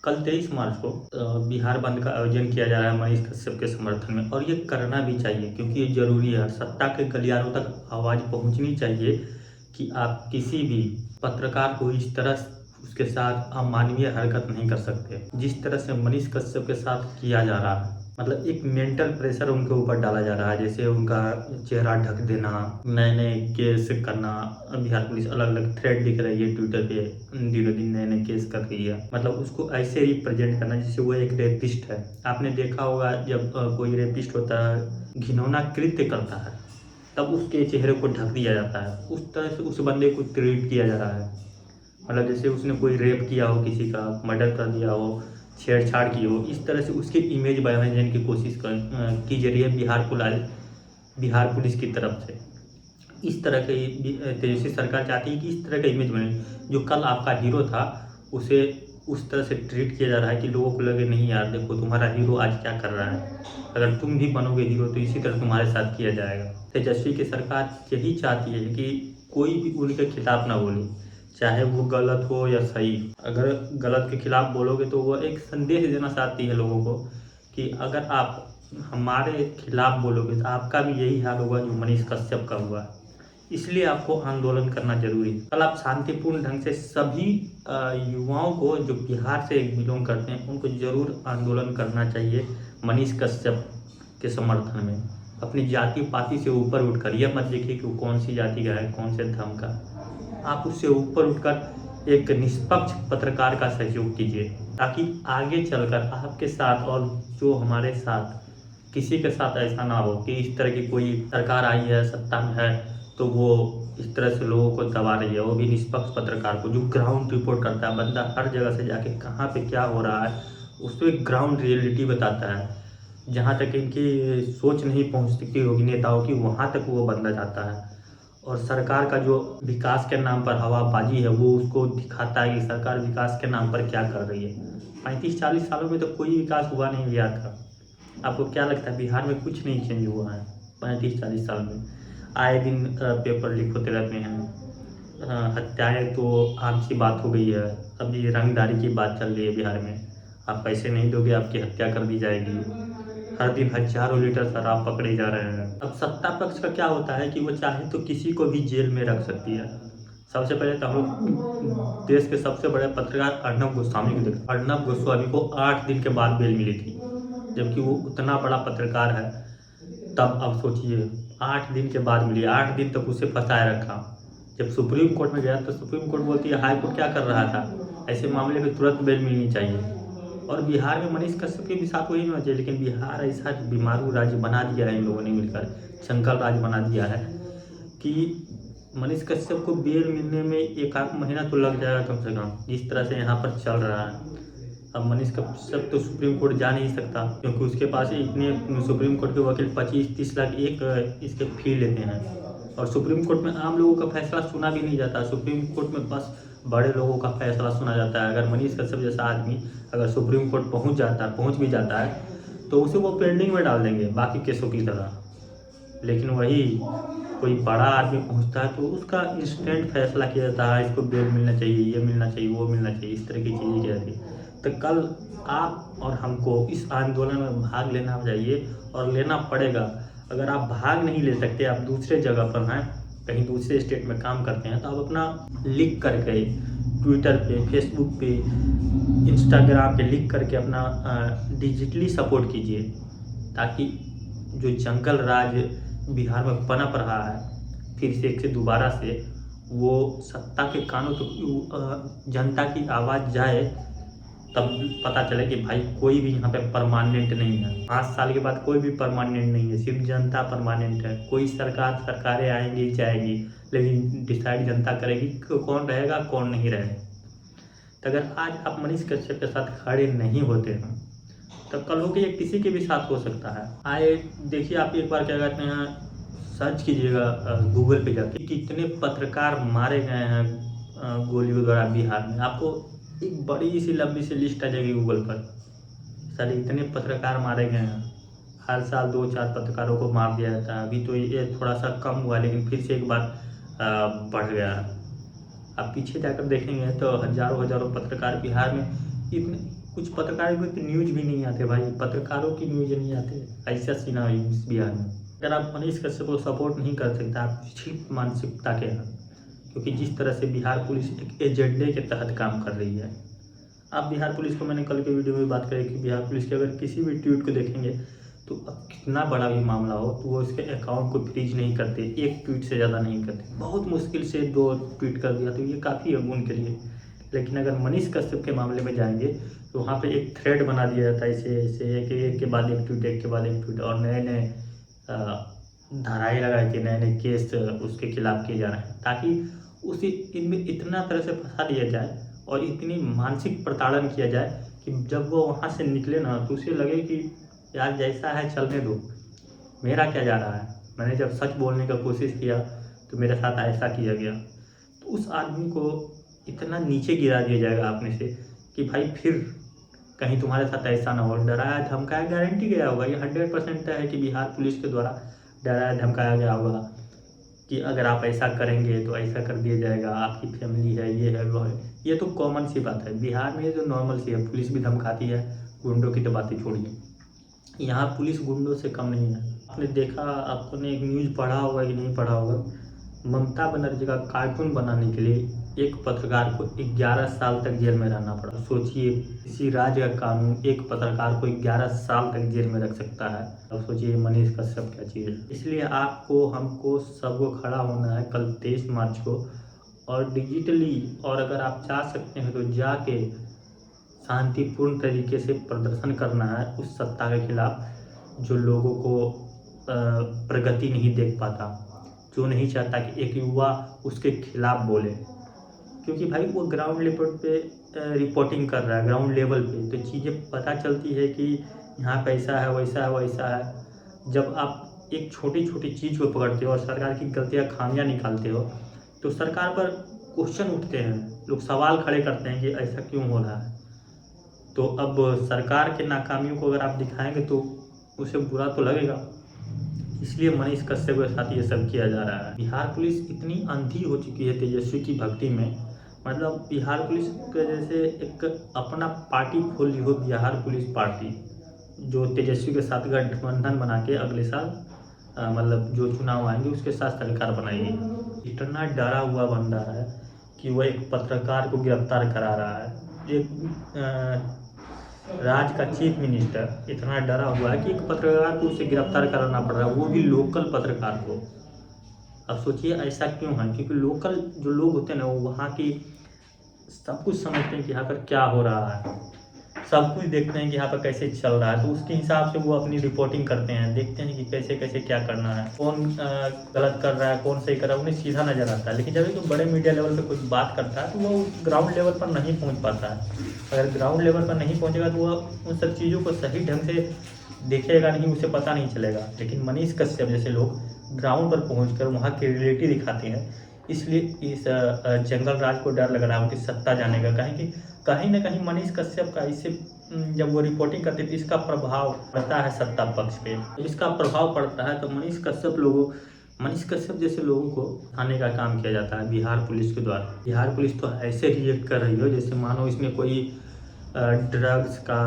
कल 23 मार्च को बिहार बंद का आयोजन किया जा रहा है मनीष कश्यप के समर्थन में, और ये करना भी चाहिए क्योंकि ये ज़रूरी है। सत्ता के गलियारों तक आवाज़ पहुंचनी चाहिए कि आप किसी भी पत्रकार को इस तरह उसके साथ अमानवीय हरकत नहीं कर सकते जिस तरह से मनीष कश्यप के साथ किया जा रहा है। मतलब एक मेंटल प्रेशर उनके ऊपर डाला जा रहा है, जैसे उनका चेहरा ढक देना, नए नए केस करना। बिहार पुलिस अलग अलग थ्रेड दिख रही है ट्विटर पे, दिनों दिन नए नए केस कर रही है। मतलब उसको ऐसे रिप्रेजेंट करना जैसे वो एक रेपिस्ट है। आपने देखा होगा जब कोई रेपिस्ट होता है, घिनौना कृत्य करता है, तब उसके चेहरे को ढक दिया जाता है। उस तरह से उस बंदे को ट्रीट किया जा रहा है। मतलब जैसे उसने कोई रेप किया हो, किसी का मर्डर कर दिया हो, छेड़छाड़ की हो, इस तरह से उसकी इमेज बनाने की कोशिश की जा रही है बिहार पुलिस की तरफ से। इस तरह के तेजस्वी सरकार चाहती है कि इस तरह का इमेज बने। जो कल आपका हीरो था उसे उस तरह से ट्रीट किया जा रहा है कि लोगों को लगे नहीं यार देखो तुम्हारा हीरो आज क्या कर रहा है, अगर तुम भी बनोगे हीरो तो इसी तरह तुम्हारे साथ किया जाएगा। तेजस्वी की सरकार यही चाहती है कि कोई भी उनके खिलाफ ना बोले, चाहे वो गलत हो या सही। अगर गलत के खिलाफ बोलोगे तो वो एक संदेश देना चाहती है लोगों को कि अगर आप हमारे खिलाफ बोलोगे तो आपका भी यही हाल होगा जो मनीष कश्यप का हुआ। इसलिए आपको आंदोलन करना जरूरी है। कल आप शांतिपूर्ण ढंग से सभी युवाओं को जो बिहार से बिलोंग करते हैं उनको जरूर आंदोलन करना चाहिए मनीष कश्यप के समर्थन में। अपनी जाति पाति से ऊपर उठकर, यह मत देखिए कि वो कौन सी जाति का है, कौन से धर्म का, आप उससे ऊपर उठकर एक निष्पक्ष पत्रकार का सहयोग कीजिए ताकि आगे चलकर आपके साथ और जो हमारे साथ किसी के साथ ऐसा ना हो कि इस तरह की कोई सरकार आई है, सत्ता में है, तो वो इस तरह से लोगों को दबा रही है। वो भी निष्पक्ष पत्रकार को जो ग्राउंड रिपोर्ट करता है, बंदा हर जगह से जाके कहाँ पे क्या हो रहा है उसको एक ग्राउंड रियलिटी बताता है। जहाँ तक इनकी सोच नहीं पहुँच सकती होगी नेताओं की, वहाँ तक वो बंदा जाता है। और सरकार का जो विकास के नाम पर हवाबाजी है वो उसको दिखाता है कि सरकार विकास के नाम पर क्या कर रही है। 35-40 सालों में तो कोई विकास हुआ नहीं बिहार का। आपको क्या लगता है बिहार में कुछ नहीं चेंज हुआ है 35-40 साल में? आए दिन पेपर लीक होते रहते हैं। हत्याएं तो आम सी बात हो गई है। अभी रंगदारी की बात चल रही है बिहार में। आप पैसे नहीं दोगे आपकी हत्या कर दी जाएगी। हर दिन हजारों लीटर शराब पकड़े जा रहे हैं। अब सत्ता पक्ष का क्या होता है कि वो चाहे तो किसी को भी जेल में रख सकती है। सबसे पहले तो हम लोग देश के सबसे बड़े पत्रकार अर्नब गोस्वामी को देखते। अर्नब गोस्वामी को 8 दिन के बाद बेल मिली थी, जबकि वो उतना बड़ा पत्रकार है। तब अब सोचिए 8 दिन के बाद मिली, 8 दिन तक उसे फंसाए रखा। जब सुप्रीम कोर्ट में गया तो सुप्रीम कोर्ट बोलती है हाई कोर्ट क्या कर रहा था, ऐसे मामले में तुरंत बेल मिलनी चाहिए। और बिहार में मनीष कश्यप के भी साथ वही होना चाहिए, लेकिन बिहार ऐसा बीमारू राज्य बना दिया है इन लोगों ने मिलकर, जंगल राज बना दिया है कि मनीष कश्यप को बेल मिलने में 1 आध महीना तो लग जाएगा कम से कम, जिस तरह से यहाँ पर चल रहा है। अब मनीष कश्यप तो सुप्रीम कोर्ट जा नहीं सकता क्योंकि उसके पास इतने सुप्रीम कोर्ट के वकील 25-30 लाख एक इसके फी लेते हैं। और सुप्रीम कोर्ट में आम लोगों का फैसला सुना भी नहीं जाता। सुप्रीम कोर्ट में बस बड़े लोगों का फैसला सुना जाता है। अगर मनीष कश्यप जैसा आदमी अगर सुप्रीम कोर्ट पहुंच भी जाता है तो उसे वो पेंडिंग में डाल देंगे बाकी केसों की तरह। लेकिन वही कोई बड़ा आदमी पहुंचता है तो उसका इंस्टेंट फैसला किया जाता है, इसको बेल मिलना चाहिए, ये मिलना चाहिए, वो मिलना चाहिए, इस तरह की चीज़ें की जाती है। तो कल आप और हमको इस आंदोलन में भाग लेना चाहिए और लेना पड़ेगा। अगर आप भाग नहीं ले सकते, आप दूसरे जगह पर हैं, कहीं दूसरे स्टेट में काम करते हैं, तो आप अपना लिख करके ट्विटर पे, फेसबुक पे, इंस्टाग्राम पे लिख करके अपना डिजिटली सपोर्ट कीजिए ताकि जो जंगल राज बिहार में पनप रहा है फिर से एक से दोबारा से वो सत्ता के कानों तक जनता की आवाज़ जाए, तब पता चले कि भाई कोई भी यहाँ पे परमानेंट नहीं है। 5 साल के बाद कोई भी परमानेंट नहीं है, सिर्फ जनता परमानेंट है। कोई सरकारें आएंगी जाएंगी, लेकिन डिसाइड जनता करेगी कि कौन रहेगा कौन नहीं रहेगा। तो अगर आज आप मनीष कश्यप के साथ खड़े नहीं होते हैं तब कल हो के ये किसी के भी साथ हो सकता है। आए देखिए आप एक बार क्या कहते हैं, सर्च कीजिएगा गूगल पे जाके कितने पत्रकार मारे गए हैं गोलियों द्वारा बिहार में। आपको एक बड़ी सी लंबी सी लिस्ट आ जाएगी गूगल पर। साले इतने पत्रकार मारे गए हैं, हर साल 2-4 पत्रकारों को मार दिया जाता है। अभी तो ये थोड़ा सा कम हुआ लेकिन फिर से एक बार बढ़ गया है। आप पीछे जाकर देखेंगे तो हजारों हजारों पत्रकार बिहार में इतने कुछ पत्रकारों की तो न्यूज़ भी नहीं आते भाई, पत्रकारों की न्यूज़ नहीं आते। ऐसा सीन है इस बिहार में। अगर आप मनीष कश्यप को सपोर्ट नहीं कर सकते, आप ठीक मानसिकता के हैं, क्योंकि जिस तरह से बिहार पुलिस एक एजेंडे के तहत काम कर रही है। आप बिहार पुलिस को, मैंने कल के वीडियो में बात करी कि बिहार पुलिस के अगर किसी भी ट्वीट को देखेंगे तो अब कितना बड़ा भी मामला हो तो वो इसके अकाउंट को फ्रीज नहीं करते, एक ट्वीट से ज़्यादा नहीं करते। बहुत मुश्किल से 2 ट्वीट कर दिया तो ये काफ़ी है उनके लिए। लेकिन अगर मनीष कश्यप के मामले में जाएंगे तो वहाँ पे एक थ्रेड बना दिया जाता है, ऐसे ऐसे एक के बाद एक ट्वीट, एक के बाद एक ट्वीट, और नए नए धाराएँ लगा के नए नए केस उसके खिलाफ किए जा रहे हैं, ताकि उसे इनमें इतना तरह से फंसा दिया जाए और इतनी मानसिक प्रताड़न किया जाए कि जब वो वहाँ से निकले ना तो उसे लगे कि यार जैसा है चलने दो, मेरा क्या जा रहा है। मैंने जब सच बोलने का कोशिश किया तो मेरे साथ ऐसा किया गया। तो उस आदमी को इतना नीचे गिरा दिया जाएगा आपने से कि भाई फिर कहीं तुम्हारे साथ ऐसा ना हो। डराया धमकाया गारंटी गया होगा, ये 100% तय है कि बिहार पुलिस के द्वारा डराया धमकाया गया होगा कि अगर आप ऐसा करेंगे तो ऐसा कर दिया जाएगा, आपकी फैमिली है, ये है वो है। ये तो कॉमन सी बात है, बिहार में ये तो नॉर्मल सी है। पुलिस भी धमकाती है, गुंडों की तो बातें छोड़िए, यहाँ पुलिस गुंडों से कम नहीं है। आपने देखा, आपने एक न्यूज़ पढ़ा होगा कि नहीं पढ़ा होगा, ममता बनर्जी का कार्टून बनाने के लिए एक पत्रकार को 11 साल तक जेल में रहना पड़ा। सोचिए, किसी राज्य का कानून एक पत्रकार को 11 साल तक जेल में रख सकता है। अब सोचिए मनीष कश्यप क्या चीज़ है। इसलिए आपको, हमको, सबको खड़ा होना है कल 23 मार्च को, और डिजिटली, और अगर आप चाह सकते हैं तो जाके शांतिपूर्ण तरीके से प्रदर्शन करना है उस सत्ता के खिलाफ जो लोगों को प्रगति नहीं देख पाता, जो नहीं चाहता कि एक युवा उसके खिलाफ बोले। क्योंकि भाई वो ग्राउंड लेवल पे रिपोर्टिंग कर रहा है, ग्राउंड लेवल पे तो चीज़ें पता चलती है कि यहाँ पे ऐसा है, वैसा है, वैसा है। जब आप एक छोटी छोटी चीज़ को पकड़ते हो और सरकार की गलतियाँ, खामियाँ निकालते हो तो सरकार पर क्वेश्चन उठते हैं, लोग सवाल खड़े करते हैं कि ऐसा क्यों हो रहा है। तो अब सरकार के नाकामियों को अगर आप दिखाएंगे तो उसे बुरा तो लगेगा। इसलिए मनीष कश्यप के साथ ये सब किया जा रहा है। बिहार पुलिस इतनी अंधी हो चुकी है तेजस्वी की भक्ति में, मतलब बिहार पुलिस के जैसे एक अपना पार्टी खोल ली हो, बिहार पुलिस पार्टी, जो तेजस्वी के साथ गठबंधन बना के अगले साल मतलब जो चुनाव आएंगे उसके साथ सरकार बनाएगी। इतना डरा हुआ बंदा है कि वह एक पत्रकार को गिरफ्तार करा रहा है। एक राज्य का चीफ मिनिस्टर इतना डरा हुआ है कि एक पत्रकार को उसे गिरफ्तार कराना पड़ रहा है, वो भी लोकल पत्रकार को। अब सोचिए ऐसा क्यों है, क्योंकि लोकल जो लोग होते हैं ना, वो वहाँ की सब कुछ समझते हैं कि यहाँ पर क्या हो रहा है, सब कुछ देखते हैं कि यहाँ पर कैसे चल रहा है, तो उसके हिसाब से वो अपनी रिपोर्टिंग करते हैं, देखते हैं कि कैसे कैसे क्या करना है, कौन गलत कर रहा है, कौन सही कर रहा है, उन्हें सीधा नजर आता है। लेकिन जब एक बड़े मीडिया लेवल पे कुछ बात करता है तो वो ग्राउंड लेवल पर नहीं पहुँच पाता है। अगर ग्राउंड लेवल पर नहीं पहुँचेगा तो वह उन सब चीज़ों को सही ढंग से देखेगा नहीं, उसे पता नहीं चलेगा। लेकिन मनीष कश्यप जैसे लोग ग्राउंड पर पहुँच कर वहाँ की रियलिटी दिखाते हैं, इसलिए इस जंगल राज को डर लग रहा है उनकी सत्ता जाने का। कहीं ना कहीं मनीष कश्यप का इससे जब वो रिपोर्टिंग करते थे इसका प्रभाव पड़ता है सत्ता पक्ष पे। इसका प्रभाव पड़ता है तो मनीष कश्यप जैसे लोगों को आने का काम किया जाता है बिहार पुलिस के द्वारा। बिहार पुलिस तो ऐसे रिएक्ट कर रही हो जैसे मानो इसमें कोई ड्रग्स का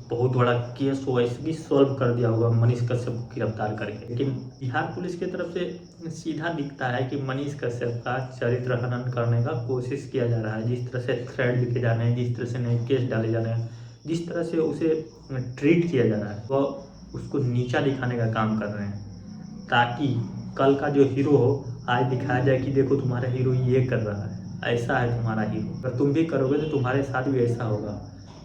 बहुत बड़ा केस हो, ऐसे भी सॉल्व कर दिया होगा मनीष कश्यप को गिरफ्तार करके। लेकिन बिहार पुलिस की तरफ से सीधा दिखता है कि मनीष कश्यप का चरित्र हनन करने का कोशिश किया जा रहा है। जिस तरह से थ्रेड लिखे जा रहे हैं, जिस तरह से नए केस डाले जा रहे हैं, जिस तरह से उसे ट्रीट किया जा रहा है, वह उसको नीचा दिखाने का काम कर रहे हैं, ताकि कल का जो हीरो हो आज दिखाया जाए कि देखो तुम्हारा हीरो ये कर रहा है, ऐसा है तुम्हारा हीरो, अगर तुम भी करोगे तो तुम्हारे साथ भी ऐसा होगा।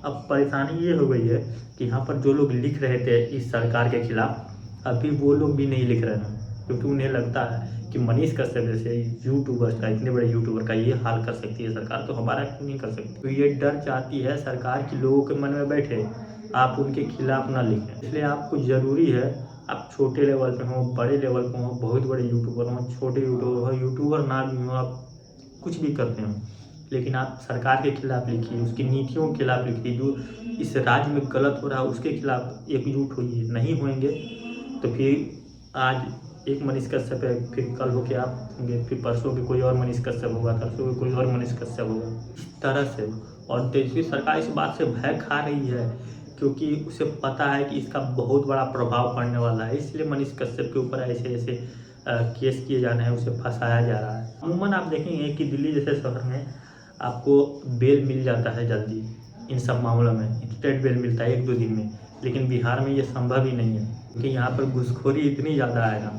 अब परेशानी ये हो गई है कि यहाँ पर जो लोग लिख रहे थे इस सरकार के खिलाफ, अभी वो लोग भी नहीं लिख रहे हैं, क्योंकि उन्हें लगता है कि मनीष कश्यप जैसे यूट्यूबर्स का, इतने बड़े यूट्यूबर का ये हाल कर सकती है सरकार, तो हमारा क्यों नहीं कर सकती। तो ये डर चाहती है सरकार की लोगों के मन में बैठे, आप उनके खिलाफ ना लिखें। इसलिए आपको ज़रूरी है, आप छोटे लेवल पे हो, बड़े लेवल पे हो, बहुत बड़े यूट्यूबर हो, छोटे यूट्यूबर हो, यूट्यूबर ना भी हो, आप कुछ भी करते हो, लेकिन आप सरकार के खिलाफ लिखिए, उसकी नीतियों के खिलाफ लिखिए, जो इस राज्य में गलत हो रहा है उसके खिलाफ एकजुट होइए। नहीं होंगे तो फिर आज एक मनीष कश्यप है, फिर कल हो के आप होंगे, फिर परसों के कोई और मनीष कश्यप होगा, तरसों के कोई और मनीष कश्यप होगा। इस तरह से और तेजस्वी सरकार इस बात से भय खा रही है क्योंकि उसे पता है कि इसका बहुत बड़ा प्रभाव पड़ने वाला है, इसलिए मनीष कश्यप के ऊपर ऐसे ऐसे केस किए जा रहे हैं, उसे फंसाया जा रहा है। अमूमन आप देखेंगे कि दिल्ली जैसे शहर में आपको बेल मिल जाता है जल्दी, इन सब मामलों में इंस्टेंट बेल मिलता है 1-2 दिन में, लेकिन बिहार में ये संभव ही नहीं है क्योंकि यहाँ पर घूसखोरी इतनी ज़्यादा है ना,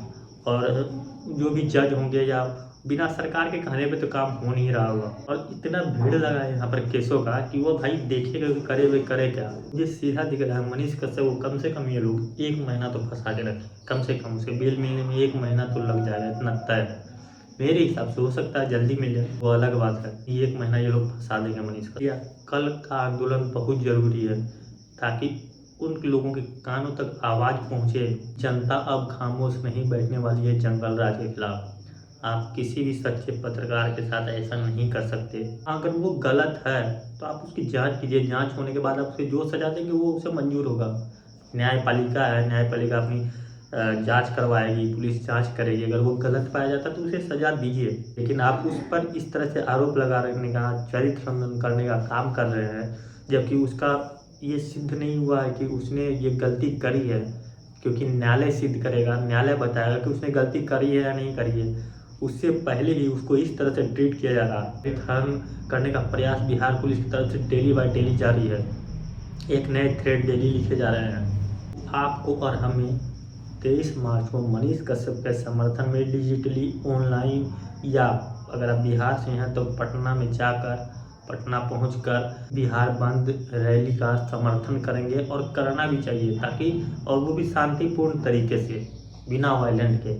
और जो भी जज होंगे या बिना सरकार के कहने पे तो काम हो नहीं रहा होगा, और इतना भीड़ लगा है यहाँ पर केसों का कि वो भाई देखेगा कि करे वे करे क्या। मुझे सीधा दिख रहा है मनीष कश्यप को कम से कम ये लोग 1 महीना तो फंसा के रखें, कम से कम उसे बेल मिलने में 1 महीना तो लग जाएगा, इतना तय है। मेरे हिसाब से हो सकता है जल्दी मिल जाए, वो अलग बात है। 1 महीना ये लोग फंसा देंगे मनीष कश्यप। कल का आंदोलन बहुत जरूरी है ताकि उन लोगों के कानों तक आवाज़ पहुँचे। जनता अब खामोश नहीं बैठने वाली है जंगल राज के खिलाफ। आप किसी भी सच्चे पत्रकार के साथ ऐसा नहीं कर सकते। अगर वो गलत है तो आप उसकी जांच कीजिए, जांच होने के बाद आप उसे जो सजा देंगे वो उसे मंजूर होगा। न्यायपालिका है, न्यायपालिका अपनी जांच करवाएगी, पुलिस जांच करेगी, अगर वो गलत पाया जाता तो उसे सजा दीजिए। लेकिन आप उस पर इस तरह से आरोप लगा रखने का, चरित्र हनन करने का काम कर रहे हैं, जबकि उसका ये सिद्ध नहीं हुआ है कि उसने ये गलती करी है, क्योंकि न्यायालय सिद्ध करेगा, न्यायालय बताएगा कि उसने गलती करी है या नहीं करी है। उससे पहले ही उसको इस तरह से ट्रीट किया जा रहा है। हनन करने का प्रयास बिहार पुलिस की तरफ से डेली बाय डेली जारी है। एक नए थ्रेड डेली लिखे जा रहे हैं। आपको और हमें 23 मार्च को मनीष कश्यप के समर्थन में डिजिटली ऑनलाइन, या अगर आप बिहार से हैं तो पटना में जाकर, पटना पहुंचकर बिहार बंद रैली का समर्थन करेंगे, और करना भी चाहिए ताकि, और वो भी शांतिपूर्ण तरीके से, बिना वायलेंट के,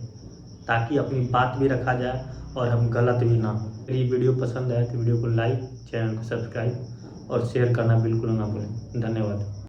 ताकि अपनी बात भी रखा जाए और हम गलत भी ना हो। अगर ये वीडियो पसंद आए तो वीडियो को लाइक, चैनल को सब्सक्राइब और शेयर करना बिल्कुल ना भूलें। धन्यवाद।